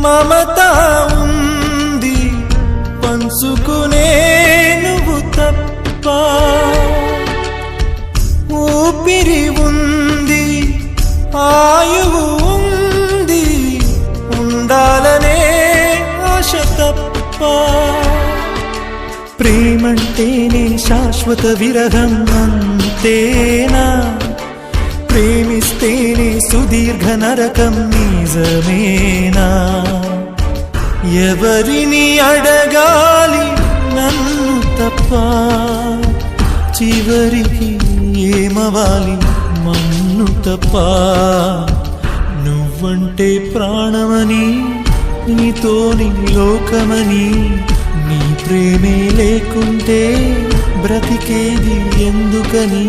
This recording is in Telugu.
మమత ఉంది పంచుకునే నువ్వు తప్ప, ఊపిరి ఉంది ఆయువు ఉంది ఉండాలనే ఆశ తప్ప. ప్రేమంటేనే శాశ్వత విరహం అంతేనా, ప్రేమిస్తేనే సుదీర్ఘ నరకం నిజమేనా? ఎవరిని అడగాలి నన్ను తప్ప, చివరికి ఏమవాలి మన్ను తప్ప. నువ్వంటే ప్రాణమని, నీతోని లోకమని, నీ ప్రేమే లేకుంటే బ్రతికేది ఎందుకని?